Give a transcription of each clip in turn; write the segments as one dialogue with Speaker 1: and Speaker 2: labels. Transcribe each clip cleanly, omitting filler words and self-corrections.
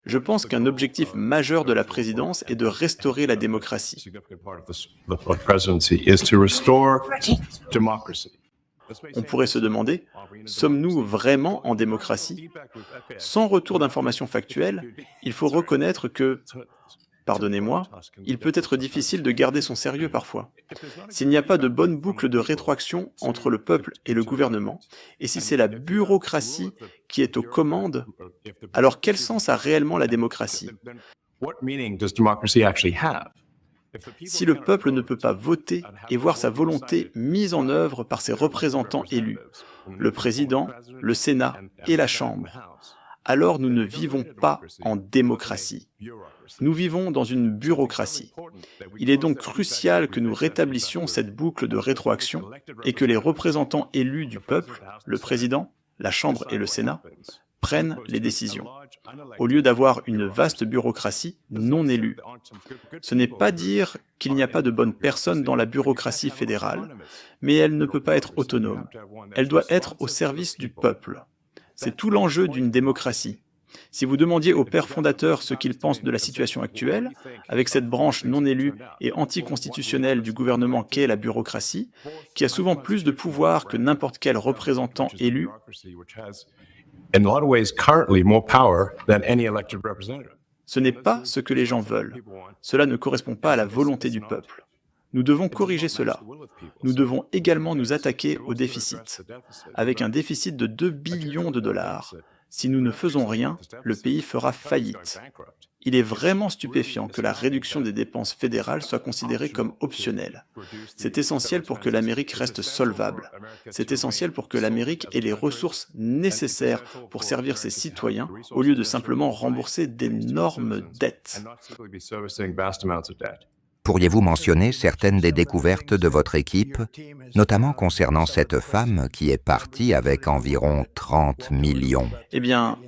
Speaker 1: Je pense qu'un objectif majeur de la présidence est de restaurer la démocratie. On pourrait se demander, sommes-nous vraiment en démocratie? Sans retour d'informations factuelles, il faut reconnaître que, pardonnez-moi, il peut être difficile de garder son sérieux parfois. S'il n'y a pas de bonne boucle de rétroaction entre le peuple et le gouvernement, et si c'est la bureaucratie qui est aux commandes, alors quel sens a réellement la démocratie? Si le peuple ne peut pas voter et voir sa volonté mise en œuvre par ses représentants élus, le président, le Sénat et la Chambre, alors nous ne vivons pas en démocratie. Nous vivons dans une bureaucratie. Il est donc crucial que nous rétablissions cette boucle de rétroaction et que les représentants élus du peuple, le président, la Chambre et le Sénat, prennent les décisions, au lieu d'avoir une vaste bureaucratie non élue. Ce n'est pas dire qu'il n'y a pas de bonnes personnes dans la bureaucratie fédérale, mais elle ne peut pas être autonome. Elle doit être au service du peuple. C'est tout l'enjeu d'une démocratie. Si vous demandiez aux pères fondateurs ce qu'ils pensent de la situation actuelle, avec cette branche non élue et anticonstitutionnelle du gouvernement qu'est la bureaucratie, qui a souvent plus de pouvoir que n'importe quel représentant élu, ce n'est pas ce que les gens veulent. Cela ne correspond pas à la volonté du peuple. Nous devons corriger cela. Nous devons également nous attaquer au déficit. Avec un déficit de 2 billions de dollars, si nous ne faisons rien, le pays fera faillite. Il est vraiment stupéfiant que la réduction des dépenses fédérales soit considérée comme optionnelle. C'est essentiel pour que l'Amérique reste solvable. C'est essentiel pour que l'Amérique ait les ressources nécessaires pour servir ses citoyens au lieu de simplement rembourser d'énormes dettes.
Speaker 2: Pourriez-vous mentionner certaines des découvertes de votre équipe, notamment concernant cette femme qui est partie avec environ 30 millions?
Speaker 1: Eh bien,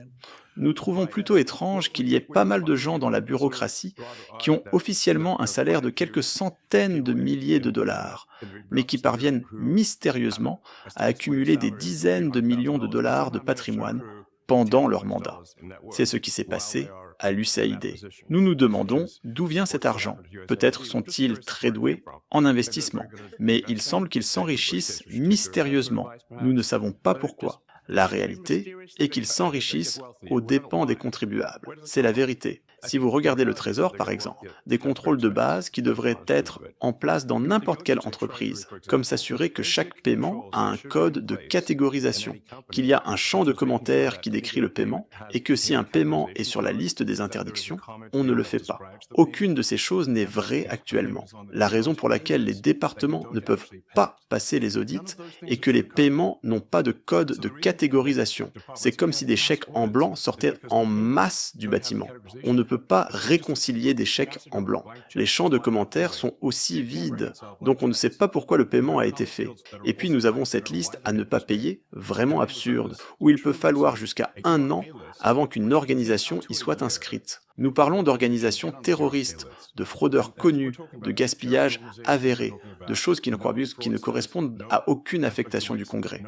Speaker 1: nous trouvons plutôt étrange qu'il y ait pas mal de gens dans la bureaucratie qui ont officiellement un salaire de quelques centaines de milliers de dollars, mais qui parviennent mystérieusement à accumuler des dizaines de millions de dollars de patrimoine pendant leur mandat. C'est ce qui s'est passé à l'USAID. Nous nous demandons d'où vient cet argent. Peut-être sont-ils très doués en investissement, mais il semble qu'ils s'enrichissent mystérieusement. Nous ne savons pas pourquoi. La réalité est qu'ils s'enrichissent aux dépens des contribuables. C'est la vérité. Si vous regardez le Trésor, par exemple, des contrôles de base qui devraient être en place dans n'importe quelle entreprise, comme s'assurer que chaque paiement a un code de catégorisation, qu'il y a un champ de commentaires qui décrit le paiement, et que si un paiement est sur la liste des interdictions, on ne le fait pas. Aucune de ces choses n'est vraie actuellement. La raison pour laquelle les départements ne peuvent pas passer les audits est que les paiements n'ont pas de code de catégorisation. C'est comme si des chèques en blanc sortaient en masse du bâtiment. On ne peut pas réconcilier des chèques en blanc. Les champs de commentaires sont aussi vides, donc on ne sait pas pourquoi le paiement a été fait. Et puis nous avons cette liste à ne pas payer, vraiment absurde, où il peut falloir jusqu'à 1 an avant qu'une organisation y soit inscrite. Nous parlons d'organisations terroristes, de fraudeurs connus, de gaspillage avéré, de choses qui ne correspondent à aucune affectation du Congrès.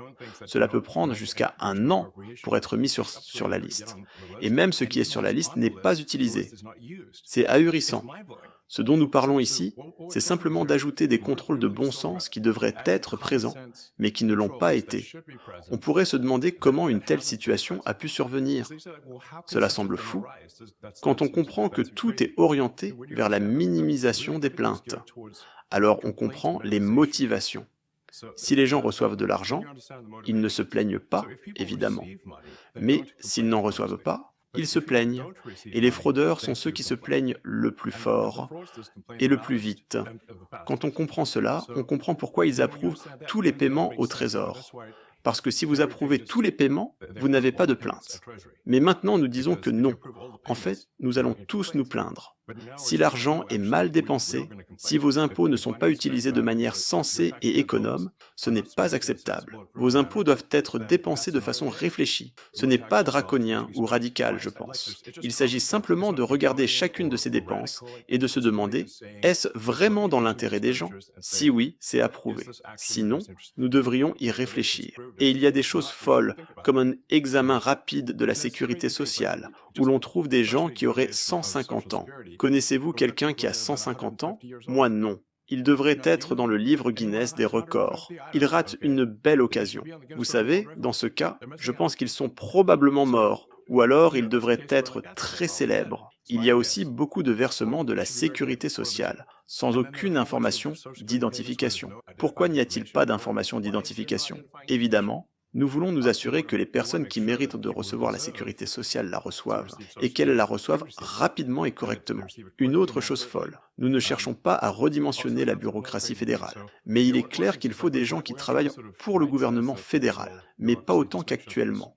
Speaker 1: Cela peut prendre jusqu'à 1 an pour être mis sur la liste. Et même ce qui est sur la liste n'est pas utilisé. C'est ahurissant. Ce dont nous parlons ici, c'est simplement d'ajouter des contrôles de bon sens qui devraient être présents, mais qui ne l'ont pas été. On pourrait se demander comment une telle situation a pu survenir. Cela semble fou, quand on comprend que tout est orienté vers la minimisation des plaintes. Alors on comprend les motivations. Si les gens reçoivent de l'argent, ils ne se plaignent pas, évidemment. Mais s'ils n'en reçoivent pas, ils se plaignent. Et les fraudeurs sont ceux qui se plaignent le plus fort et le plus vite. Quand on comprend cela, on comprend pourquoi ils approuvent tous les paiements au Trésor. Parce que si vous approuvez tous les paiements, vous n'avez pas de plainte. Mais maintenant, nous disons que non. En fait, nous allons tous nous plaindre. Si l'argent est mal dépensé, si vos impôts ne sont pas utilisés de manière sensée et économe, ce n'est pas acceptable. Vos impôts doivent être dépensés de façon réfléchie. Ce n'est pas draconien ou radical, je pense. Il s'agit simplement de regarder chacune de ces dépenses et de se demander, est-ce vraiment dans l'intérêt des gens? Si oui, c'est approuvé. Sinon, nous devrions y réfléchir. Et il y a des choses folles, comme un examen rapide de la sécurité sociale, où l'on trouve des gens qui auraient 150 ans. Connaissez-vous quelqu'un qui a 150 ans? Moi non. Il devrait être dans le livre Guinness des records. Il rate une belle occasion. Vous savez, dans ce cas, je pense qu'ils sont probablement morts, ou alors ils devraient être très célèbres. Il y a aussi beaucoup de versements de la sécurité sociale, sans aucune information d'identification. Pourquoi n'y a-t-il pas d'information d'identification? Évidemment, nous voulons nous assurer que les personnes qui méritent de recevoir la sécurité sociale la reçoivent, et qu'elles la reçoivent rapidement et correctement. Une autre chose folle, nous ne cherchons pas à redimensionner la bureaucratie fédérale, mais il est clair qu'il faut des gens qui travaillent pour le gouvernement fédéral, mais pas autant qu'actuellement.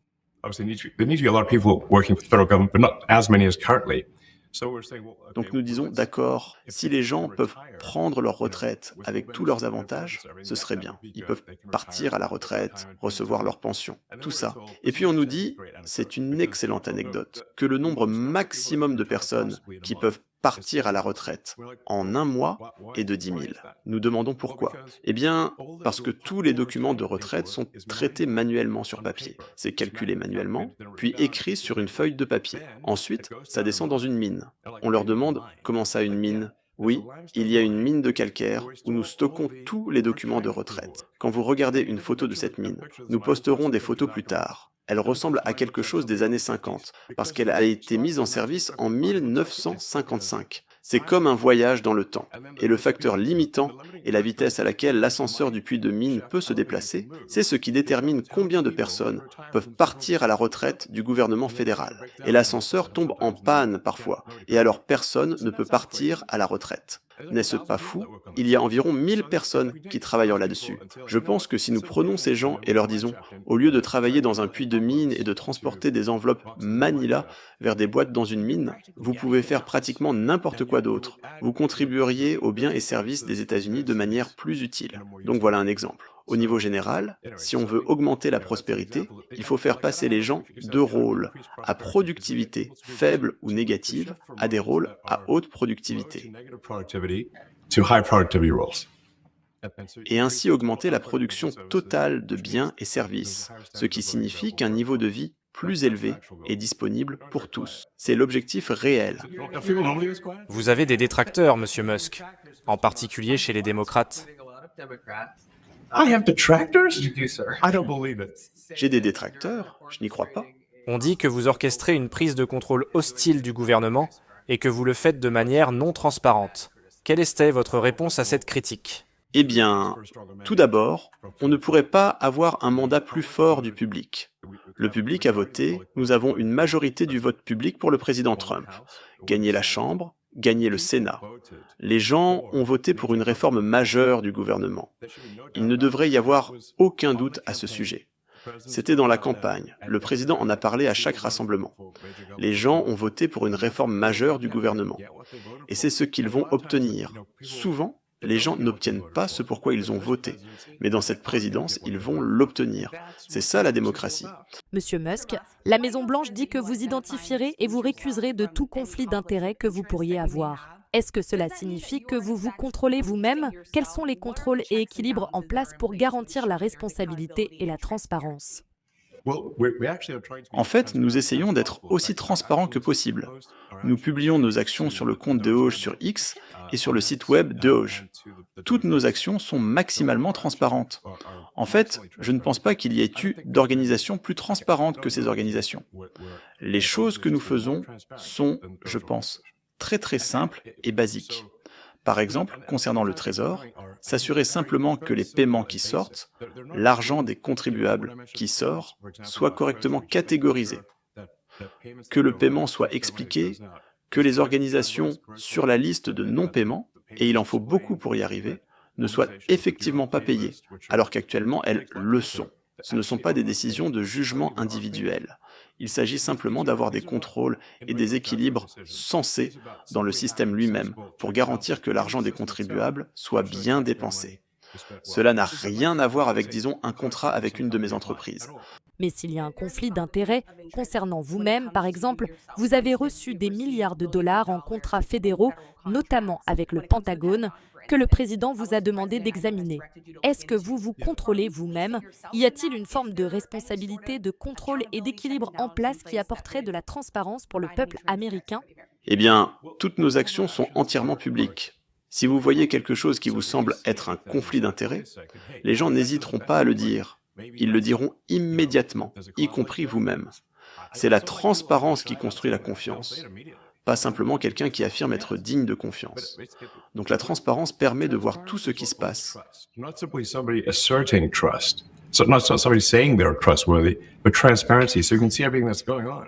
Speaker 1: Donc nous disons, d'accord, si les gens peuvent prendre leur retraite avec tous leurs avantages, ce serait bien. Ils peuvent partir à la retraite, recevoir leur pension, tout ça. Et puis on nous dit, c'est une excellente anecdote, que le nombre maximum de personnes qui peuvent partir à la retraite en un mois est de 10 000. Nous demandons pourquoi. Eh bien, parce que tous les documents de retraite sont traités manuellement sur papier. C'est calculé manuellement, puis écrit sur une feuille de papier. Ensuite, ça descend dans une mine. On leur demande, comment ça une mine? Oui, il y a une mine de calcaire où nous stockons tous les documents de retraite. Quand vous regardez une photo de cette mine, nous posterons des photos plus tard. Elle ressemble à quelque chose des années 50, parce qu'elle a été mise en service en 1955. C'est comme un voyage dans le temps. Et le facteur limitant et la vitesse à laquelle l'ascenseur du puits de mine peut se déplacer, c'est ce qui détermine combien de personnes peuvent partir à la retraite du gouvernement fédéral. Et l'ascenseur tombe en panne parfois, et alors personne ne peut partir à la retraite. N'est-ce pas fou? Il y a environ 1000 personnes qui travaillent là-dessus. Je pense que si nous prenons ces gens et leur disons, au lieu de travailler dans un puits de mine et de transporter des enveloppes Manila vers des boîtes dans une mine, vous pouvez faire pratiquement n'importe quoi d'autre. Vous contribueriez aux biens et services des États-Unis de manière plus utile. Donc voilà un exemple. Au niveau général, si on veut augmenter la prospérité, il faut faire passer les gens de rôles à productivité faible ou négative à des rôles à haute productivité. Et ainsi augmenter la production totale de biens et services, ce qui signifie qu'un niveau de vie plus élevé est disponible pour tous. C'est l'objectif réel.
Speaker 3: Vous avez des détracteurs, Monsieur Musk, en particulier chez les démocrates.
Speaker 1: J'ai des détracteurs, je n'y crois pas.
Speaker 3: On dit que vous orchestrez une prise de contrôle hostile du gouvernement et que vous le faites de manière non transparente. Quelle était votre réponse à cette critique?
Speaker 1: Eh bien, tout d'abord, on ne pourrait pas avoir un mandat plus fort du public. Le public a voté, nous avons une majorité du vote public pour le président Trump. Gagner la Chambre, gagner le Sénat. Les gens ont voté pour une réforme majeure du gouvernement. Il ne devrait y avoir aucun doute à ce sujet. C'était dans la campagne. Le président en a parlé à chaque rassemblement. Les gens ont voté pour une réforme majeure du gouvernement. Et c'est ce qu'ils vont obtenir. Souvent, les gens n'obtiennent pas ce pour quoi ils ont voté. Mais dans cette présidence, ils vont l'obtenir. C'est ça la démocratie.
Speaker 4: Monsieur Musk, la Maison-Blanche dit que vous identifierez et vous récuserez de tout conflit d'intérêts que vous pourriez avoir. Est-ce que cela signifie que vous vous contrôlez vous-même? Quels sont les contrôles et équilibres en place pour garantir la responsabilité et la transparence?
Speaker 1: En fait, nous essayons d'être aussi transparents que possible. Nous publions nos actions sur le compte Doge sur X et sur le site web Doge. Toutes nos actions sont maximalement transparentes. En fait, je ne pense pas qu'il y ait eu d'organisations plus transparentes que ces organisations. Les choses que nous faisons sont, je pense, très simples et basiques. Par exemple, concernant le Trésor, s'assurer simplement que les paiements qui sortent, l'argent des contribuables qui sort, soit correctement catégorisé, que le paiement soit expliqué, que les organisations sur la liste de non-paiement, et il en faut beaucoup pour y arriver, ne soient effectivement pas payées, alors qu'actuellement elles le sont. Ce ne sont pas des décisions de jugement individuel. Il s'agit simplement d'avoir des contrôles et des équilibres sensés dans le système lui-même pour garantir que l'argent des contribuables soit bien dépensé. Cela n'a rien à voir avec, disons, un contrat avec une de mes entreprises.
Speaker 4: Mais s'il y a un conflit d'intérêts concernant vous-même, par exemple, vous avez reçu des milliards de dollars en contrats fédéraux, notamment avec le Pentagone. que le président vous a demandé d'examiner. Est-ce que vous vous contrôlez vous-même? Y a-t-il une forme de responsabilité, de contrôle et d'équilibre en place qui apporterait de la transparence pour le peuple américain?
Speaker 1: Eh bien, toutes nos actions sont entièrement publiques. Si vous voyez quelque chose qui vous semble être un conflit d'intérêts, les gens n'hésiteront pas à le dire. Ils le diront immédiatement, y compris vous-même. C'est la transparence qui construit la confiance, pas simplement quelqu'un qui affirme être digne de confiance. Donc la transparence permet de voir tout ce qui se passe.
Speaker 5: Not simply somebody asserting trust. So not somebody saying they're trustworthy, but transparency, so you can see everything that's going on.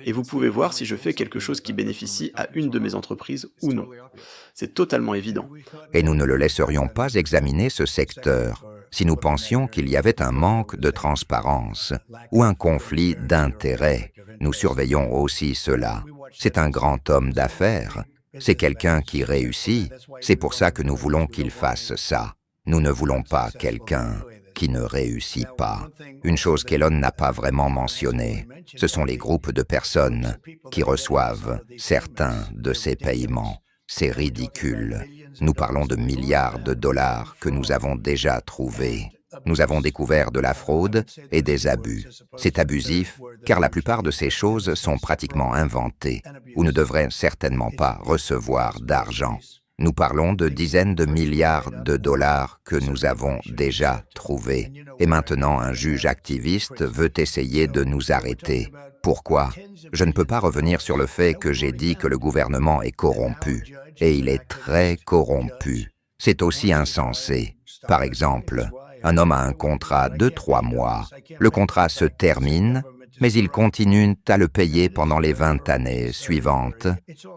Speaker 1: Et vous pouvez voir si je fais quelque chose qui bénéficie à une de mes entreprises ou non. C'est totalement évident.
Speaker 2: Et nous ne le laisserions pas examiner ce secteur si nous pensions qu'il y avait un manque de transparence ou un conflit d'intérêts. Nous surveillons aussi cela. C'est un grand homme d'affaires. C'est quelqu'un qui réussit. C'est pour ça que nous voulons qu'il fasse ça. Nous ne voulons pas quelqu'un qui ne réussit pas. Une chose qu'Elon n'a pas vraiment mentionnée, ce sont les groupes de personnes qui reçoivent certains de ces paiements. C'est ridicule. Nous parlons de milliards de dollars que nous avons déjà trouvés. Nous avons découvert de la fraude et des abus. C'est abusif car la plupart de ces choses sont pratiquement inventées ou ne devraient certainement pas recevoir d'argent. Nous parlons de dizaines de milliards de dollars que nous avons déjà trouvés. Et maintenant, un juge activiste veut essayer de nous arrêter. Pourquoi? Je ne peux pas revenir sur le fait que j'ai dit que le gouvernement est corrompu. Et il est très corrompu. C'est aussi insensé. Par exemple, un homme a un contrat de 3 mois. Le contrat se termine, mais il continue à le payer pendant les 20 années suivantes,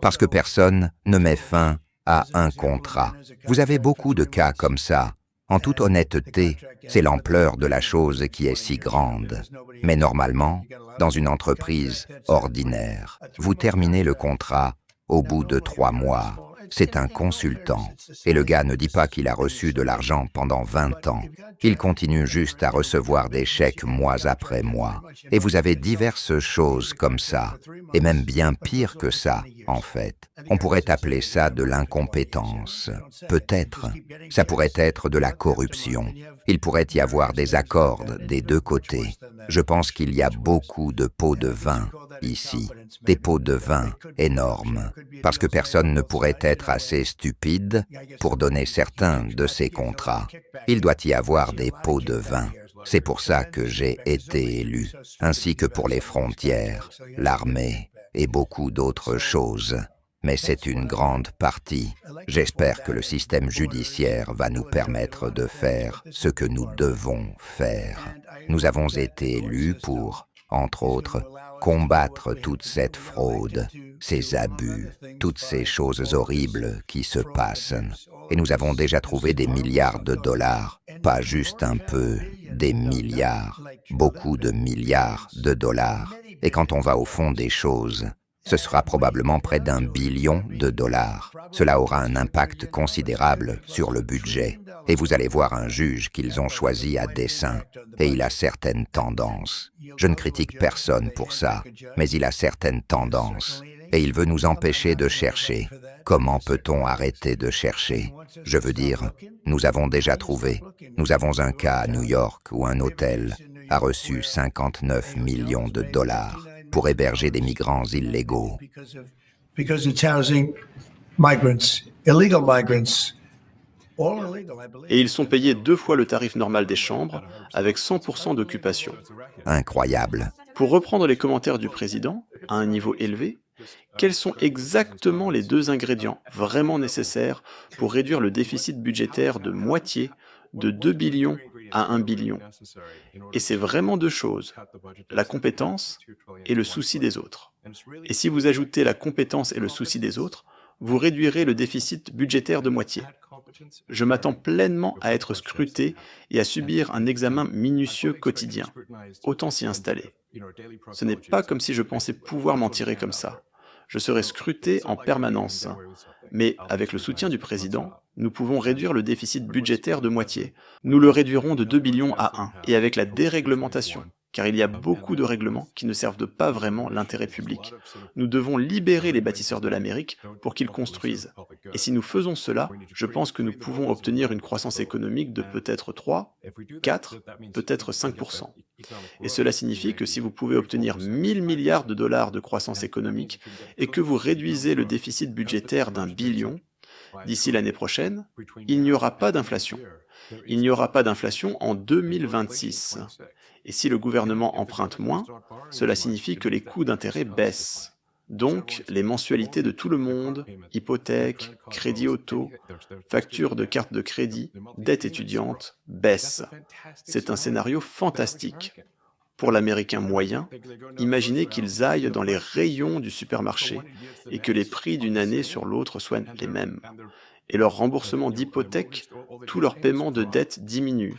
Speaker 2: parce que personne ne met fin à un contrat. Vous avez beaucoup de cas comme ça. En toute honnêteté, c'est l'ampleur de la chose qui est si grande. Mais normalement, dans une entreprise ordinaire, vous terminez le contrat au bout de 3 mois. C'est un consultant. Et le gars ne dit pas qu'il a reçu de l'argent pendant 20 ans. Il continue juste à recevoir des chèques mois après mois. Et vous avez diverses choses comme ça. Et même bien pire que ça, en fait. On pourrait appeler ça de l'incompétence. Peut-être. Ça pourrait être de la corruption. Il pourrait y avoir des accords des deux côtés. Je pense qu'il y a beaucoup de pots de vin ici. Des pots de vin énormes. Parce que personne ne pourrait être assez stupide pour donner certains de ces contrats. Il doit y avoir des pots de vin. C'est pour ça que j'ai été élu, ainsi que pour les frontières, l'armée et beaucoup d'autres choses. Mais c'est une grande partie. J'espère que le système judiciaire va nous permettre de faire ce que nous devons faire. Nous avons été élus pour, entre autres, combattre toute cette fraude, ces abus, toutes ces choses horribles qui se passent. Et nous avons déjà trouvé des milliards de dollars, pas juste un peu, des milliards, beaucoup de milliards de dollars. Et quand on va au fond des choses, ce sera probablement près d'1 billion de dollars. Cela aura un impact considérable sur le budget. Et vous allez voir un juge qu'ils ont choisi à dessein. Et il a certaines tendances. Je ne critique personne pour ça, mais il a certaines tendances. Et il veut nous empêcher de chercher. Comment peut-on arrêter de chercher? Je veux dire, nous avons déjà trouvé. Nous avons un cas à New York où un hôtel a reçu 59 millions de dollars pour héberger des migrants illégaux.
Speaker 6: Because it's housing migrants, illegal migrants.
Speaker 1: Et ils sont payés 2 fois le tarif normal des chambres, avec 100% d'occupation.
Speaker 2: Incroyable.
Speaker 1: Pour reprendre les commentaires du président, à un niveau élevé, quels sont exactement les 2 ingrédients vraiment nécessaires pour réduire le déficit budgétaire de moitié, de 2 billions à 1 billion? Et c'est vraiment 2 choses, la compétence et le souci des autres. Et si vous ajoutez la compétence et le souci des autres, vous réduirez le déficit budgétaire de moitié. Je m'attends pleinement à être scruté et à subir un examen minutieux quotidien. Autant s'y installer. Ce n'est pas comme si je pensais pouvoir m'en tirer comme ça. Je serai scruté en permanence. Mais avec le soutien du président, nous pouvons réduire le déficit budgétaire de moitié. Nous le réduirons de 2 billions à 1. Et avec la déréglementation, car il y a beaucoup de règlements qui ne servent pas vraiment l'intérêt public. Nous devons libérer les bâtisseurs de l'Amérique pour qu'ils construisent. Et si nous faisons cela, je pense que nous pouvons obtenir une croissance économique de peut-être 3, 4, peut-être 5%. Et cela signifie que si vous pouvez obtenir 1000 milliards de dollars de croissance économique et que vous réduisez le déficit budgétaire d'1 billion, d'ici l'année prochaine, il n'y aura pas d'inflation. Il n'y aura pas d'inflation en 2026. Et si le gouvernement emprunte moins, cela signifie que les coûts d'intérêt baissent. Donc, les mensualités de tout le monde, hypothèques, crédit auto, factures de carte de crédit, dettes étudiantes, baissent. C'est un scénario fantastique. Pour l'Américain moyen, imaginez qu'ils aillent dans les rayons du supermarché et que les prix d'une année sur l'autre soient les mêmes. Et leur remboursement d'hypothèque, tout leur paiement de dette diminue.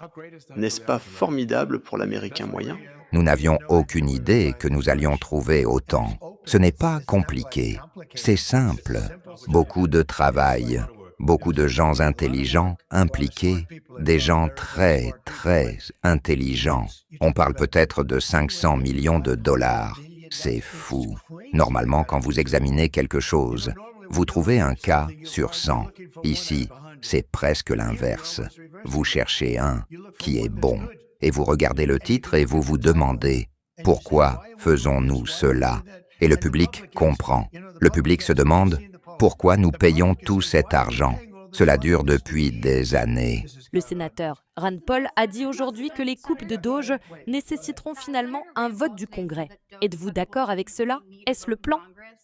Speaker 1: N'est-ce pas formidable pour l'Américain moyen?
Speaker 2: Nous n'avions aucune idée que nous allions trouver autant. Ce n'est pas compliqué, c'est simple. Beaucoup de travail, beaucoup de gens intelligents impliqués, des gens très, très intelligents. On parle peut-être de 500 millions de dollars. C'est fou. Normalement, quand vous examinez quelque chose, vous trouvez un cas sur 100. Ici, c'est presque l'inverse. Vous cherchez un qui est bon. Et vous regardez le titre et vous vous demandez « Pourquoi faisons-nous cela ?» Et le public comprend. Le public se demande « Pourquoi nous payons tout cet argent ?» Cela dure depuis des années.
Speaker 4: Le sénateur Rand Paul a dit aujourd'hui que les coupes de Doge nécessiteront finalement un vote du Congrès. Êtes-vous d'accord avec cela? Est-ce le plan?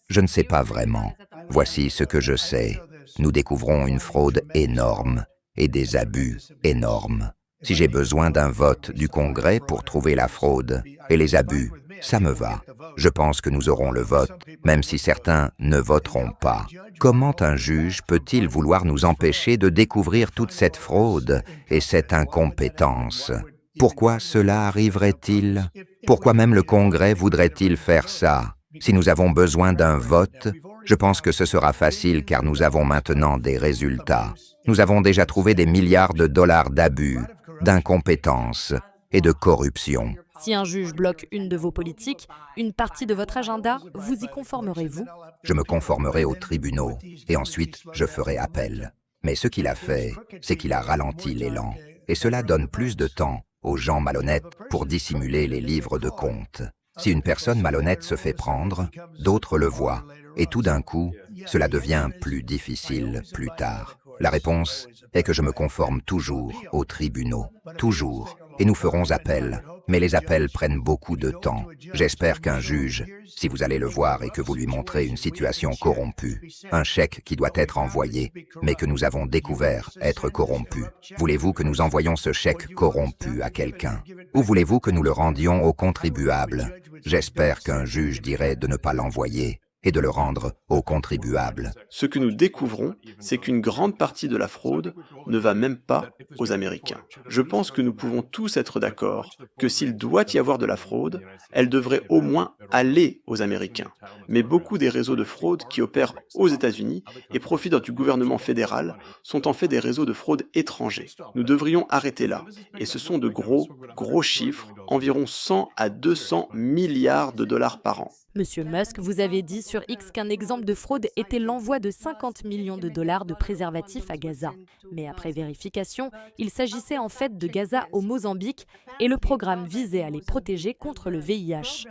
Speaker 2: Je ne sais pas vraiment. Voici ce que je sais. Nous découvrons une fraude énorme et des abus énormes. Si j'ai besoin d'un vote du Congrès pour trouver la fraude et les abus, ça me va. Je pense que nous aurons le vote, même si certains ne voteront pas. Comment un juge peut-il vouloir nous empêcher de découvrir toute cette fraude et cette incompétence? Pourquoi cela arriverait-il? Pourquoi même le Congrès voudrait-il faire ça? Si nous avons besoin d'un vote, je pense que ce sera facile car nous avons maintenant des résultats. Nous avons déjà trouvé des milliards de dollars d'abus, d'incompétence et de corruption.
Speaker 4: Si un juge bloque une de vos politiques, une partie de votre agenda, vous y conformerez-vous?
Speaker 2: Je me conformerai aux tribunaux et ensuite je ferai appel. Mais ce qu'il a fait, c'est qu'il a ralenti l'élan. Et cela donne plus de temps aux gens malhonnêtes pour dissimuler les livres de comptes. Si une personne malhonnête se fait prendre, d'autres le voient. Et tout d'un coup, cela devient plus difficile plus tard. La réponse est que je me conforme toujours aux tribunaux. Toujours. Et nous ferons appel. Mais les appels prennent beaucoup de temps. J'espère qu'un juge, si vous allez le voir et que vous lui montrez une situation corrompue, un chèque qui doit être envoyé, mais que nous avons découvert être corrompu, voulez-vous que nous envoyions ce chèque corrompu à quelqu'un? Ou voulez-vous que nous le rendions aux contribuables? J'espère qu'un juge dirait de ne pas l'envoyer et de le rendre aux contribuables.
Speaker 1: Ce que nous découvrons, c'est qu'une grande partie de la fraude ne va même pas aux Américains. Je pense que nous pouvons tous être d'accord que s'il doit y avoir de la fraude, elle devrait au moins aller aux Américains. Mais beaucoup des réseaux de fraude qui opèrent aux États-Unis et profitent du gouvernement fédéral sont en fait des réseaux de fraude étrangers. Nous devrions arrêter là. Et ce sont de gros chiffres, environ 100 à 200 milliards de dollars par an.
Speaker 4: Monsieur Musk, vous avez dit sur X qu'un exemple de fraude était l'envoi de 50 millions de dollars de préservatifs à Gaza. Mais après vérification, il s'agissait en fait de Gaza au Mozambique et le programme visait à les protéger contre le VIH.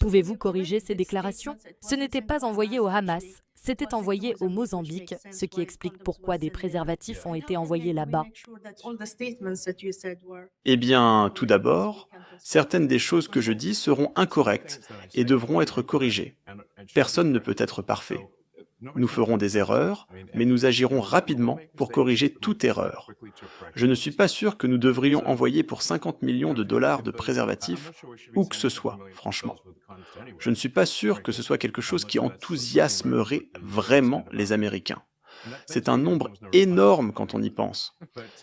Speaker 4: Pouvez-vous corriger ces déclarations? Ce n'était pas envoyé au Hamas, c'était envoyé au Mozambique, ce qui explique pourquoi des préservatifs ont été envoyés là-bas.
Speaker 1: Eh bien, tout d'abord, certaines des choses que je dis seront incorrectes et devront être corrigées. Personne ne peut être parfait. Nous ferons des erreurs, mais nous agirons rapidement pour corriger toute erreur. Je ne suis pas sûr que nous devrions envoyer pour 50 millions de dollars de préservatifs où que ce soit, franchement. Je ne suis pas sûr que ce soit quelque chose qui enthousiasmerait vraiment les Américains. C'est un nombre énorme quand on y pense.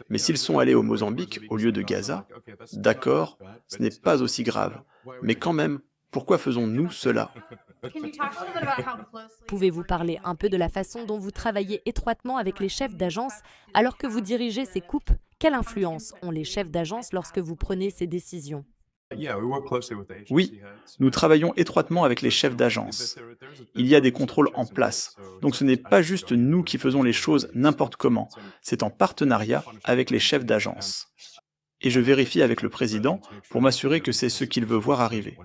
Speaker 1: Mais s'ils sont allés au Mozambique au lieu de Gaza, d'accord, ce n'est pas aussi grave. Mais quand même, pourquoi faisons-nous cela?
Speaker 4: Pouvez-vous parler un peu de la façon dont vous travaillez étroitement avec les chefs d'agence alors que vous dirigez ces coupes? Quelle influence ont les chefs d'agence lorsque vous prenez ces décisions?
Speaker 1: Oui, nous travaillons étroitement avec les chefs d'agence. Il y a des contrôles en place, donc ce n'est pas juste nous qui faisons les choses n'importe comment, c'est en partenariat avec les chefs d'agence. Et je vérifie avec le président pour m'assurer que c'est ce qu'il veut voir arriver.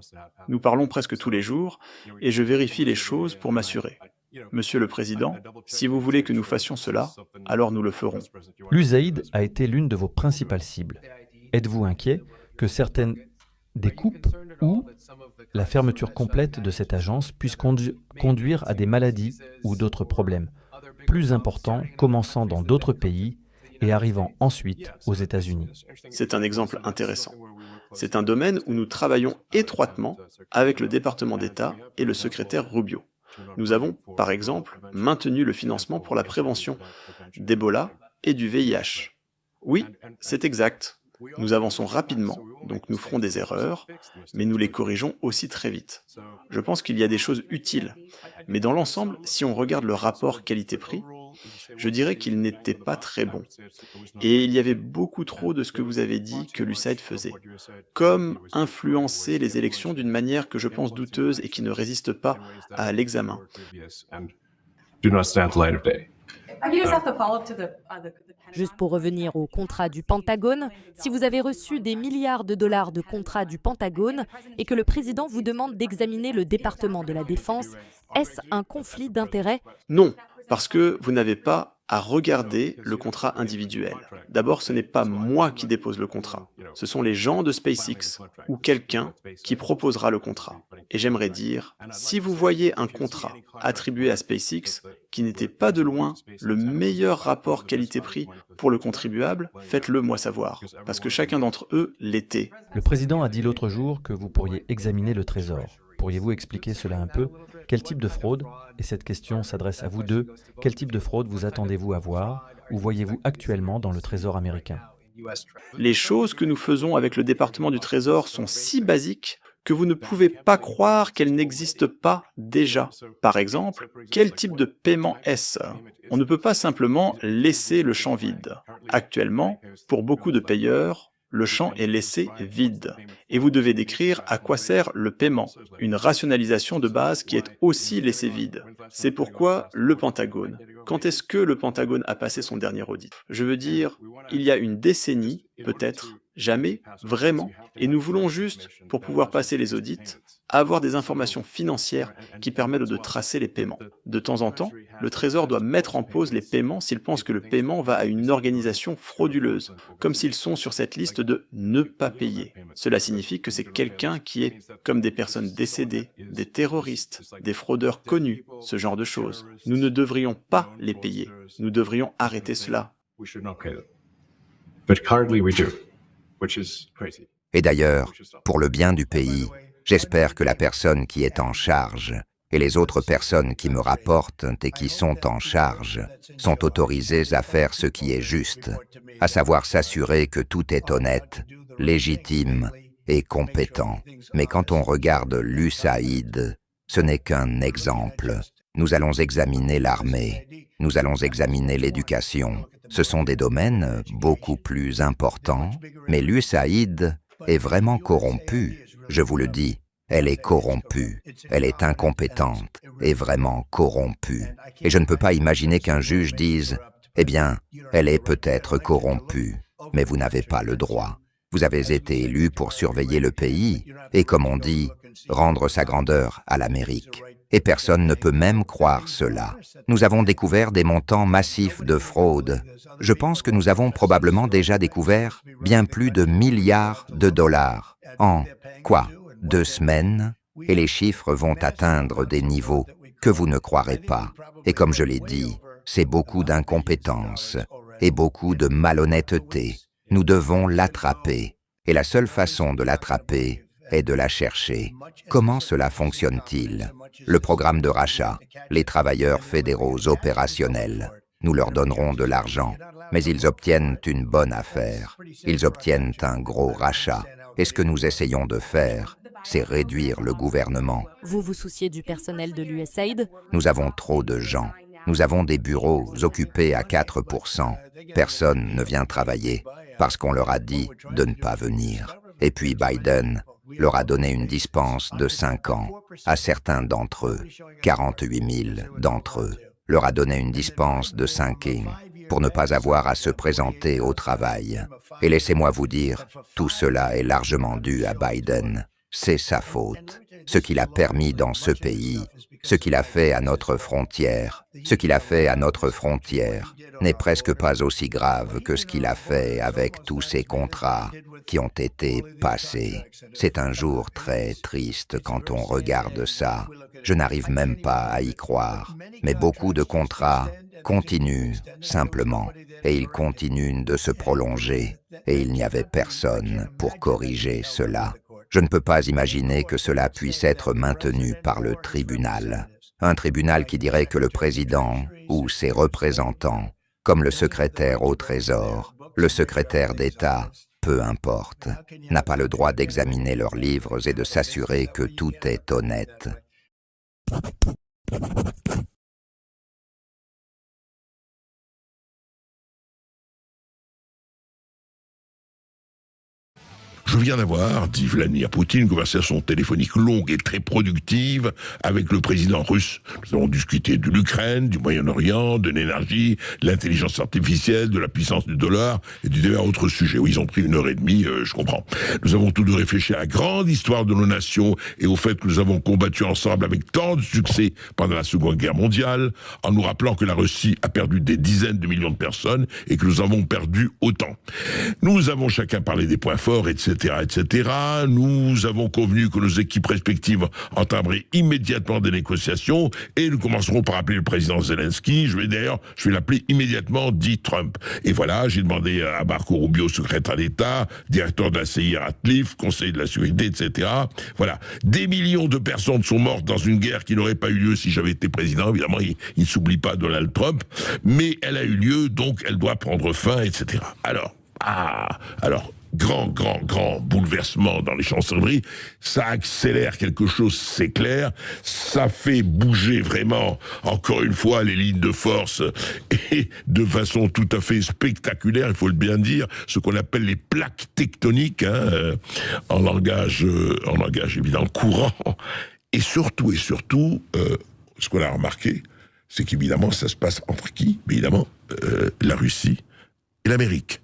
Speaker 1: Nous parlons presque tous les jours et je vérifie les choses pour m'assurer. Monsieur le Président, si vous voulez que nous fassions cela, alors nous le ferons.
Speaker 7: L'USAID a été l'une de vos principales cibles. Êtes-vous inquiet que certaines des coupes ou la fermeture complète de cette agence puisse conduire à des maladies ou d'autres problèmes plus importants, commençant dans d'autres pays et arrivant ensuite aux États-Unis?
Speaker 1: C'est un exemple intéressant. C'est un domaine où nous travaillons étroitement avec le département d'État et le secrétaire Rubio. Nous avons, par exemple, maintenu le financement pour la prévention d'Ebola et du VIH. Oui, c'est exact. Nous avançons rapidement, donc nous ferons des erreurs, mais nous les corrigeons aussi très vite. Je pense qu'il y a des choses utiles, mais dans l'ensemble, si on regarde le rapport qualité-prix, je dirais qu'il n'était pas très bon. Et il y avait beaucoup trop de ce que vous avez dit que l'USAID faisait, comme influencer les élections d'une manière que je pense douteuse et qui ne résiste pas à l'examen.
Speaker 4: Juste pour revenir au contrat du Pentagone, si vous avez reçu des milliards de dollars de contrats du Pentagone et que le président vous demande d'examiner le département de la Défense, est-ce un conflit d'intérêts?
Speaker 1: Non, parce que vous n'avez pas à regarder le contrat individuel. D'abord, ce n'est pas moi qui dépose le contrat. Ce sont les gens de SpaceX ou quelqu'un qui proposera le contrat. Et j'aimerais dire, si vous voyez un contrat attribué à SpaceX qui n'était pas de loin le meilleur rapport qualité-prix pour le contribuable, faites-le moi savoir, parce que chacun d'entre eux l'était.
Speaker 7: Le président a dit l'autre jour que vous pourriez examiner le Trésor. Pourriez-vous expliquer cela un peu? Quel type de fraude, et cette question s'adresse à vous deux, quel type de fraude vous attendez-vous à voir ou voyez-vous actuellement dans le Trésor américain?
Speaker 1: Les choses que nous faisons avec le département du Trésor sont si basiques que vous ne pouvez pas croire qu'elles n'existent pas déjà. Par exemple, quel type de paiement est-ce? On ne peut pas simplement laisser le champ vide. Actuellement, pour beaucoup de payeurs, le champ est laissé vide. Et vous devez décrire à quoi sert le paiement, une rationalisation de base qui est aussi laissée vide. C'est pourquoi le Pentagone. Quand est-ce que le Pentagone a passé son dernier audit? Je veux dire, il y a une décennie, peut-être, jamais, vraiment. Et nous voulons juste, pour pouvoir passer les audits, avoir des informations financières qui permettent de tracer les paiements. De temps en temps, le Trésor doit mettre en pause les paiements s'il pense que le paiement va à une organisation frauduleuse, comme s'ils sont sur cette liste de « ne pas payer ». Cela signifie que c'est quelqu'un qui est comme des personnes décédées, des terroristes, des fraudeurs connus, ce genre de choses. Nous ne devrions pas les payer. Nous devrions arrêter cela.
Speaker 2: Et d'ailleurs, pour le bien du pays, j'espère que la personne qui est en charge et les autres personnes qui me rapportent et qui sont en charge sont autorisées à faire ce qui est juste, à savoir s'assurer que tout est honnête, légitime et compétent. Mais quand on regarde l'USAID, ce n'est qu'un exemple. Nous allons examiner l'armée, nous allons examiner l'éducation. Ce sont des domaines beaucoup plus importants, mais l'USAID est vraiment corrompue. Je vous le dis, elle est corrompue, elle est incompétente et vraiment corrompue. Et je ne peux pas imaginer qu'un juge dise « Eh bien, elle est peut-être corrompue, mais vous n'avez pas le droit. Vous avez été élu pour surveiller le pays et, comme on dit, rendre sa grandeur à l'Amérique. Et personne ne peut même croire cela. Nous avons découvert des montants massifs de fraude. Je pense que nous avons probablement déjà découvert bien plus de milliards de dollars. En, 2 semaines, et les chiffres vont atteindre des niveaux que vous ne croirez pas. Et comme je l'ai dit, c'est beaucoup d'incompétence et beaucoup de malhonnêteté. Nous devons l'attraper. Et la seule façon de l'attraper est de la chercher. Comment cela fonctionne-t-il? Le programme de rachat, les travailleurs fédéraux opérationnels. Nous leur donnerons de l'argent, mais ils obtiennent une bonne affaire. Ils obtiennent un gros rachat. Et ce que nous essayons de faire, c'est réduire le gouvernement.
Speaker 4: Vous vous souciez du personnel de l'USAID?
Speaker 2: Nous avons trop de gens. Nous avons des bureaux occupés à 4%. Personne ne vient travailler. parce qu'on leur a dit de ne pas venir. Et puis Biden leur a donné une dispense de 5 ans à certains d'entre eux, 48 000 d'entre eux, leur a donné une dispense de 5 ans pour ne pas avoir à se présenter au travail. Et laissez-moi vous dire, tout cela est largement dû à Biden. C'est sa faute. Ce qu'il a permis dans ce pays, ce qu'il a fait à notre frontière, ce qu'il a fait à notre frontière n'est presque pas aussi grave que ce qu'il a fait avec tous ces contrats qui ont été passés. C'est un jour très triste quand on regarde ça. Je n'arrive même pas à y croire. Mais beaucoup de contrats continuent simplement, et ils continuent de se prolonger, et il n'y avait personne pour corriger cela. Je ne peux pas imaginer que cela puisse être maintenu par le tribunal. Un tribunal qui dirait que le président ou ses représentants, comme le secrétaire au Trésor, le secrétaire d'État, peu importe, n'a pas le droit d'examiner leurs livres et de s'assurer que tout est honnête.
Speaker 8: Je viens d'avoir, dit Vladimir Poutine, une conversation téléphonique longue et très productive avec le président russe. Nous avons discuté de l'Ukraine, du Moyen-Orient, de l'énergie, de l'intelligence artificielle, de la puissance du dollar et du divers autres sujets. Oui, ils ont pris 1h30, je comprends. Nous avons tous deux réfléchi à la grande histoire de nos nations et au fait que nous avons combattu ensemble avec tant de succès pendant la Seconde Guerre mondiale, en nous rappelant que la Russie a perdu des dizaines de millions de personnes et que nous avons perdu autant. Nous avons chacun parlé des points forts, etc., etc. Nous avons convenu que nos équipes respectives entameraient immédiatement des négociations et nous commencerons par appeler le président Zelensky. Je vais l'appeler immédiatement, dit Trump. Et voilà, j'ai demandé à Marco Rubio, secrétaire d'État, directeur de la CIA Ratcliffe, conseiller de la sécurité, etc. Voilà. Des millions de personnes sont mortes dans une guerre qui n'aurait pas eu lieu si j'avais été président. Évidemment, il ne s'oublie pas Donald Trump. Mais elle a eu lieu, donc elle doit prendre fin, etc. Alors, grand bouleversement dans les chancelleries, ça accélère quelque chose, c'est clair, ça fait bouger vraiment, encore une fois, les lignes de force, et de façon tout à fait spectaculaire, il faut le bien dire, ce qu'on appelle les plaques tectoniques, en langage évidemment courant, et surtout, ce qu'on a remarqué, c'est qu'évidemment, ça se passe entre qui? Évidemment, la Russie et l'Amérique.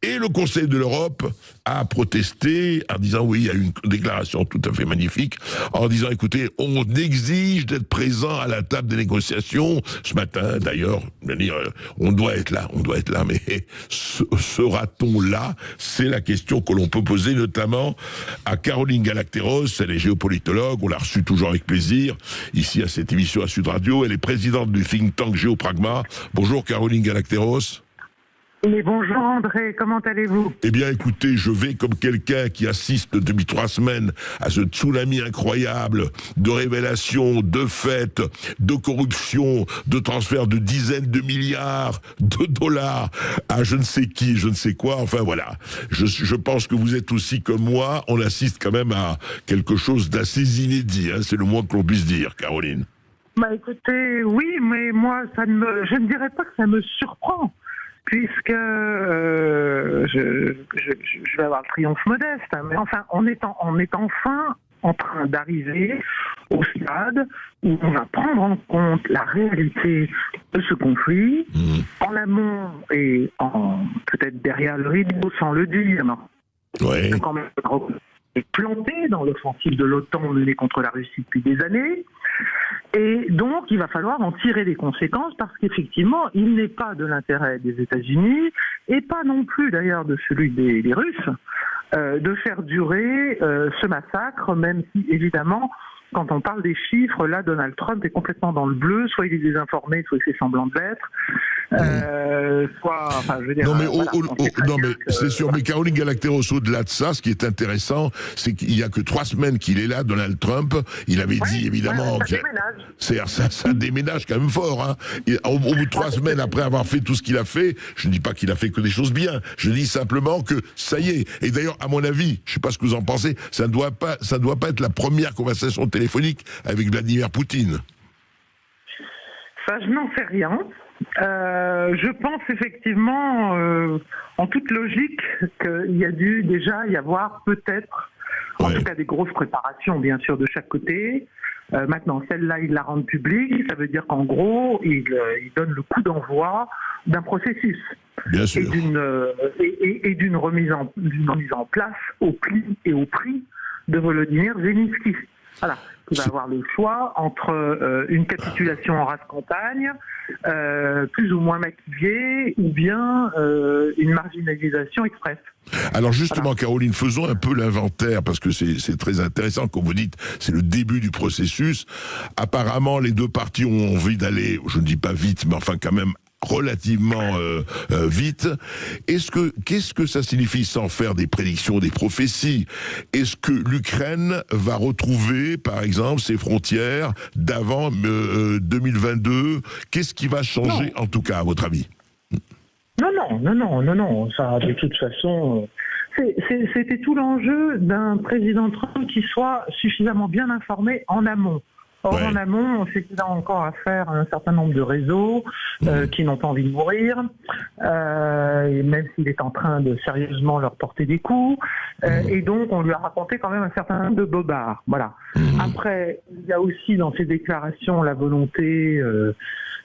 Speaker 8: Et le Conseil de l'Europe a protesté en disant, oui, il y a une déclaration tout à fait magnifique, en disant, écoutez, on exige d'être présent à la table des négociations. Ce matin, d'ailleurs, on doit être là, mais sera-t-on là? C'est la question que l'on peut poser, notamment à Caroline Galacteros, elle est géopolitologue, on l'a reçue toujours avec plaisir, ici à cette émission à Sud Radio, elle est présidente du think tank Géopragma. Bonjour Caroline Galacteros.
Speaker 9: Mais bonjour André, comment allez-vous?
Speaker 8: Eh bien écoutez, je vais comme quelqu'un qui assiste depuis 3 semaines à ce tsunami incroyable de révélations, de faits, de corruption, de transferts de dizaines de milliards de dollars à je ne sais qui, je ne sais quoi, enfin voilà. Je pense que vous êtes aussi comme moi, on assiste quand même à quelque chose d'assez inédit, c'est le moins que l'on puisse dire, Caroline.
Speaker 9: Bah écoutez, oui, mais moi, je ne dirais pas que ça me surprend. Puisque je vais avoir le triomphe modeste, mais enfin, on est enfin en train d'arriver au stade où on va prendre en compte la réalité de ce conflit, en amont et peut-être derrière le rideau sans le dire,
Speaker 8: ouais.
Speaker 9: Quand même est planté dans l'offensive de l'OTAN menée contre la Russie depuis des années. Et donc, il va falloir en tirer des conséquences parce qu'effectivement, il n'est pas de l'intérêt des États-Unis et pas non plus d'ailleurs de celui des Russes de faire durer ce massacre, même si évidemment, quand on parle des chiffres, là, Donald Trump est complètement dans le bleu, soit il est désinformé, soit il fait semblant de l'être. Enfin, je veux dire,
Speaker 8: non mais c'est sûr, mais Caroline Galacteros, au-delà de ça, ce qui est intéressant, c'est qu'il n'y a que 3 semaines qu'il est là, Donald Trump, il avait dit évidemment ça déménage quand même fort, au bout de 3 semaines après avoir fait tout ce qu'il a fait, je ne dis pas qu'il a fait que des choses bien, je dis simplement que ça y est, et d'ailleurs à mon avis, je ne sais pas ce que vous en pensez, ça ne doit pas être la première conversation téléphonique avec Vladimir Poutine.
Speaker 9: Ça, je n'en sais rien. Je pense effectivement, en toute logique, qu'il y a dû déjà y avoir peut-être, en tout cas des grosses préparations, bien sûr, de chaque côté. Maintenant, celle-là, ils la rendent publique. Ça veut dire qu'en gros, ils donnent le coup d'envoi d'un processus.
Speaker 8: Bien sûr.
Speaker 9: Et d'une remise en place au pli et au prix de Volodymyr Zelensky. Voilà. Il va avoir le choix entre une capitulation en rase campagne, plus ou moins maquillée, ou bien une marginalisation express.
Speaker 8: Alors justement, Caroline, faisons un peu l'inventaire, parce que c'est très intéressant, comme vous dites, c'est le début du processus. Apparemment, les deux parties ont envie d'aller, je ne dis pas vite, mais enfin quand même relativement vite. Qu'est-ce que ça signifie, sans faire des prédictions, des prophéties? Est-ce que l'Ukraine va retrouver, par exemple, ses frontières d'avant 2022? Qu'est-ce qui va changer, en tout cas, à votre avis?
Speaker 9: Non. Ça, de toute façon, c'était tout l'enjeu d'un président Trump qui soit suffisamment bien informé en amont. Or, en amont, on sait qu'il a encore à faire un certain nombre de réseaux qui n'ont pas envie de mourir, et même s'il est en train de sérieusement leur porter des coups. Et donc, on lui a raconté quand même un certain nombre de bobards. Voilà. Après, il y a aussi dans ses déclarations la volonté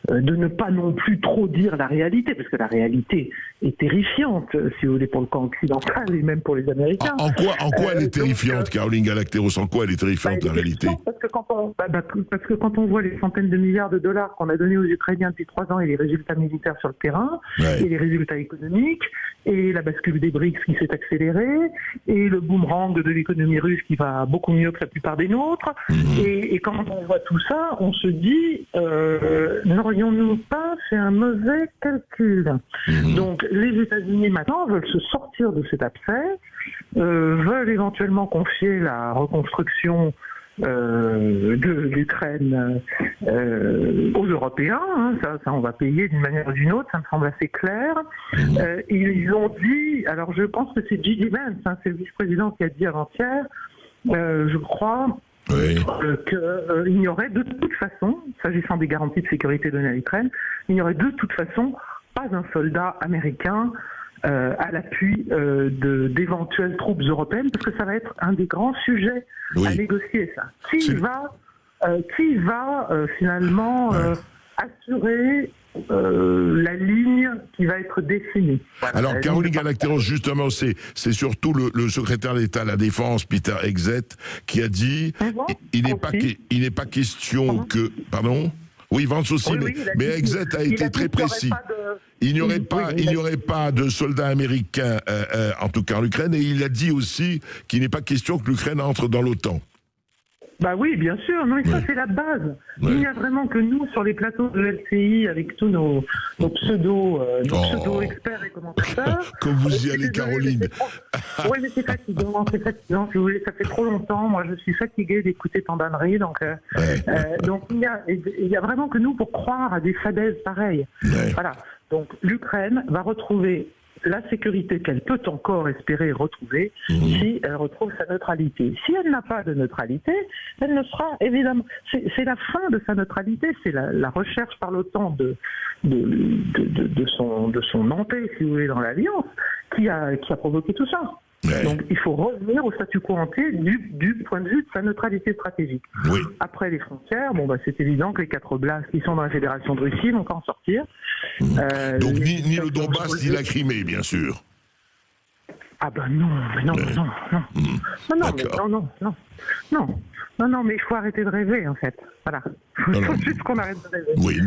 Speaker 9: de ne pas non plus trop dire la réalité, parce que la réalité est terrifiante, si vous voulez, pour le camp occidental et même pour les Américains.
Speaker 8: En quoi elle est terrifiante, Caroline Galacteros? En quoi elle est terrifiante, la réalité?
Speaker 9: Parce que quand on voit les centaines de milliards de dollars qu'on a donnés aux Ukrainiens depuis 3 ans et les résultats militaires sur le terrain, et les résultats économiques, et la bascule des BRICS qui s'est accélérée, et le boomerang de l'économie russe qui va beaucoup mieux que la plupart des nôtres, et quand on voit tout ça, on se dit, n'aurions-nous pas fait un mauvais calcul? Donc les États-Unis maintenant veulent se sortir de cet abcès, veulent éventuellement confier la reconstruction de l'Ukraine aux Européens, hein, ça on va payer d'une manière ou d'une autre, ça me semble assez clair. Ils ont dit, alors je pense que c'est J.D. Vance, hein, c'est le vice-président qui a dit avant-hier, je crois, qu'il n'y aurait de toute façon, s'agissant des garanties de sécurité données à l'Ukraine, il n'y aurait de toute façon pas un soldat américain à l'appui d'éventuelles troupes européennes, parce que ça va être un des grands sujets à négocier, ça. Qui va finalement assurer la ligne qui va être définie. Voilà.
Speaker 8: Alors, Caroline Galacteros, justement, c'est surtout le secrétaire d'État à la Défense, Peter Hegseth, qui a dit il n'est pas question que... Pardon? Oui, Vance aussi, mais Hegseth a été très précis. Il n'y aurait pas de soldats américains, en tout cas en Ukraine, et il a dit aussi qu'il n'est pas question que l'Ukraine entre dans l'OTAN.
Speaker 9: Bah oui, bien sûr, non, et ça c'est la base. Il n'y a vraiment que nous, sur les plateaux de LCI, avec tous nos pseudo-experts et commentateurs.
Speaker 8: Comme vous y allez, Caroline.
Speaker 9: Oui, mais c'est fatigant, si vous voulez, ça fait trop longtemps. Moi, je suis fatigué d'écouter tant d'âneries, donc il y a vraiment que nous pour croire à des fadaises pareilles. Voilà. Donc l'Ukraine va retrouver la sécurité qu'elle peut encore espérer retrouver si elle retrouve sa neutralité. Si elle n'a pas de neutralité, elle ne sera évidemment... C'est la fin de sa neutralité, c'est la recherche par l'OTAN de son entrée, si vous voulez, dans l'Alliance, qui a provoqué tout ça. Donc il faut revenir au statu quo ante du point de vue de sa neutralité stratégique. Après les frontières, c'est évident que les 4 oblasts qui sont dans la Fédération de Russie vont en sortir.
Speaker 8: Donc ni le Donbass ni la Crimée, bien sûr.
Speaker 9: Ah ben non. Non, mais il faut arrêter de rêver, en fait. Voilà. Il faut juste qu'on arrête de rêver.
Speaker 8: Oui,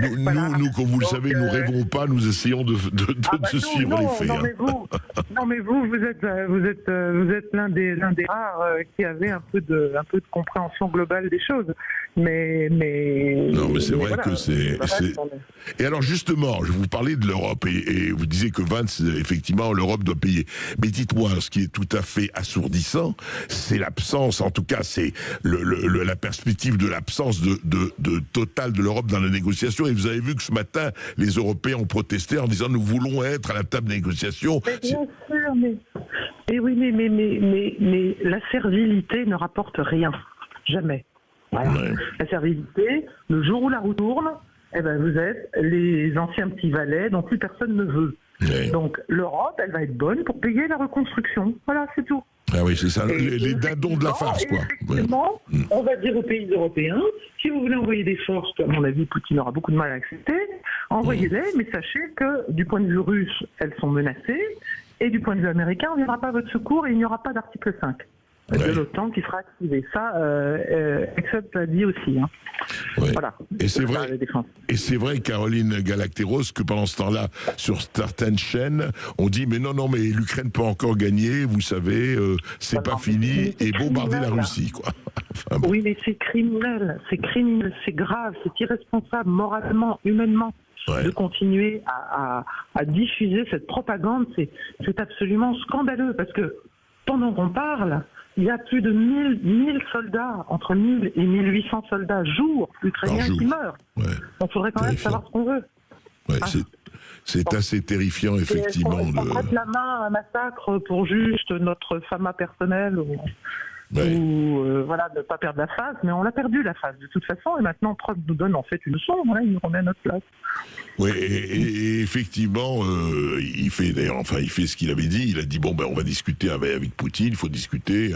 Speaker 8: nous, comme vous le savez, nous rêvons pas, nous essayons de suivre les faits.
Speaker 9: Vous êtes l'un des rares qui avait un peu de compréhension globale des choses. Mais
Speaker 8: c'est vrai que c'est... Et alors justement, je vous parlais de l'Europe et vous disiez que Vance, effectivement, l'Europe doit payer. Mais dites-moi, ce qui est tout à fait assourdissant, c'est l'absence, en tout cas, c'est la perspective de l'absence de totale de l'Europe dans la négociation. Et vous avez vu que ce matin, les Européens ont protesté en disant nous voulons être à la table des négociations.
Speaker 9: Mais bien sûr, mais la servilité ne rapporte rien. Jamais. Voilà. La servilité, le jour où la roue tourne, eh ben, vous êtes les anciens petits valets dont plus personne ne veut.
Speaker 8: Ouais.
Speaker 9: Donc l'Europe, elle va être bonne pour payer la reconstruction. Voilà, c'est tout.
Speaker 8: Ah oui, c'est ça,
Speaker 9: Et
Speaker 8: les dindons de la farce, quoi.
Speaker 9: Effectivement, on va dire aux pays européens, si vous voulez envoyer des forces, que, à mon avis, Poutine aura beaucoup de mal à accepter, envoyez-les, mais sachez que du point de vue russe, elles sont menacées, et du point de vue américain, on ne viendra pas à votre secours et il n'y aura pas d'article 5 de l'OTAN qui sera activé. Ça, Exxon l'a dit aussi. Hein.
Speaker 8: Ouais.
Speaker 9: Voilà.
Speaker 8: Et c'est vrai, Caroline Galacteros, que pendant ce temps-là, sur certaines chaînes, on dit mais non, mais l'Ukraine peut encore gagner, vous savez, c'est pas fini, et bombarder la Russie, quoi. Enfin, bon.
Speaker 9: Oui, mais c'est criminel, c'est grave, c'est irresponsable, moralement, humainement.
Speaker 8: Ouais.
Speaker 9: De continuer à diffuser cette propagande, c'est absolument scandaleux, parce que pendant qu'on parle, il y a plus de 1000 soldats, entre 1000 et 1800 soldats jour ukrainiens qui meurent.
Speaker 8: Ouais.
Speaker 9: Donc il faudrait quand même savoir ce qu'on veut.
Speaker 8: Ouais, c'est assez terrifiant, effectivement.
Speaker 9: On prête la main à un massacre pour juste notre fama personnelle ou voilà, ne pas perdre la face, mais on l'a perdu la face de toute façon, et maintenant Trump nous donne en fait une leçon, voilà, il nous remet à notre place.
Speaker 8: Oui, et effectivement, il fait ce qu'il avait dit. Il a dit bon on va discuter avec Poutine. Il faut discuter.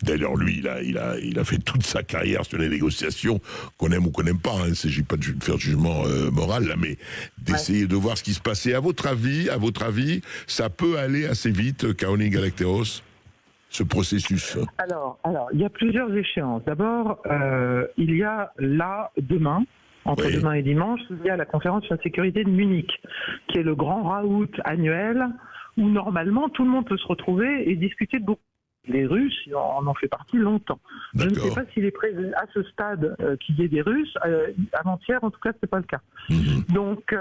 Speaker 8: D'ailleurs, lui, il a fait toute sa carrière sur les négociations, qu'on aime ou qu'on n'aime pas. Hein. Il ne s'agit pas de faire jugement moral là, mais d'essayer de voir ce qui se passait. À votre avis, ça peut aller assez vite, Caroline Galacteros, ce processus?
Speaker 9: Alors, il y a plusieurs échéances. D'abord, il y a demain. Entre demain et dimanche, il y a la conférence sur la sécurité de Munich, qui est le grand raout annuel où normalement tout le monde peut se retrouver et discuter de beaucoup. Les Russes en ont fait partie longtemps. Je ne sais pas s'il est prévu à ce stade qu'il y ait des Russes. Avant-hier, en tout cas, c'est pas le cas. Donc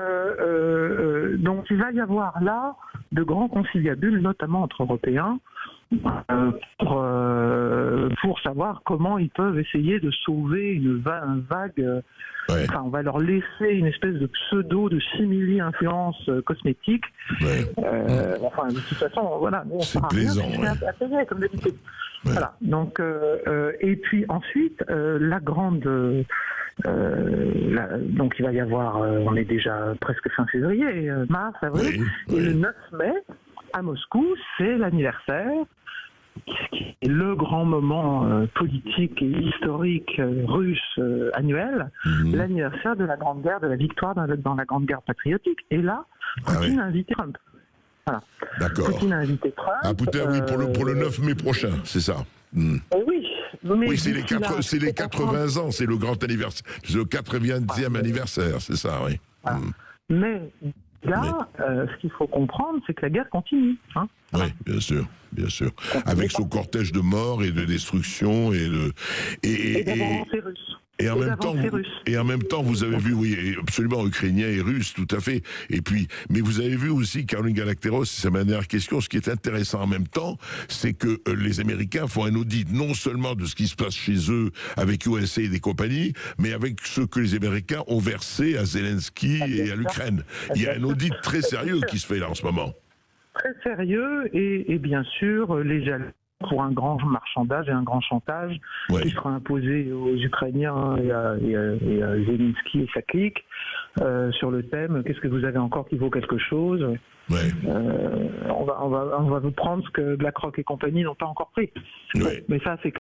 Speaker 9: il va y avoir là de grands conciliabules, notamment entre Européens, pour savoir comment ils peuvent essayer de sauver une vague. Enfin, on va leur laisser une espèce de pseudo de simili-influence cosmétique. Enfin, de toute façon, voilà.
Speaker 8: C'est plaisant.
Speaker 9: Comme d'habitude. Voilà. Donc, et puis ensuite, donc il va y avoir, on est déjà presque fin février, mars, avril, et le 9 mai, à Moscou, c'est l'anniversaire, qui est le grand moment politique et historique russe annuel, l'anniversaire de la Grande Guerre, de la victoire dans la Grande Guerre patriotique. Et là, Poutine a invité Trump. Voilà.
Speaker 8: D'accord.
Speaker 9: Poutine a invité Trump.
Speaker 8: Ah, Poutine, oui, pour le 9 mai prochain, c'est ça.
Speaker 9: Oui. Mais
Speaker 8: c'est les 80 ans, c'est le grand anniversaire, c'est le 80e anniversaire, c'est ça, oui.
Speaker 9: Voilà. Mais là, ce qu'il faut comprendre, c'est que la guerre continue. Hein.
Speaker 8: Oui, bien sûr. Avec son cortège de morts et de destruction et
Speaker 9: d'avancées russes.
Speaker 8: Et en même temps, vous avez vu, oui, absolument, ukrainien et russe, tout à fait. Et puis, mais vous avez vu aussi, Caroline Galacteros, c'est ma dernière question, ce qui est intéressant en même temps, c'est que les Américains font un audit non seulement de ce qui se passe chez eux avec USA et des compagnies, mais avec ce que les Américains ont versé à Zelensky et à l'Ukraine. Il y a un audit très sérieux qui se fait là en ce moment.
Speaker 9: Très sérieux et bien sûr, les jalons pour un grand marchandage et un grand chantage qui sera imposé aux Ukrainiens et à Zelensky et sa clique sur le thème « Qu'est-ce que vous avez encore qui vaut quelque chose ?» on va vous prendre ce que BlackRock et compagnie n'ont pas encore pris. Mais ça, c'est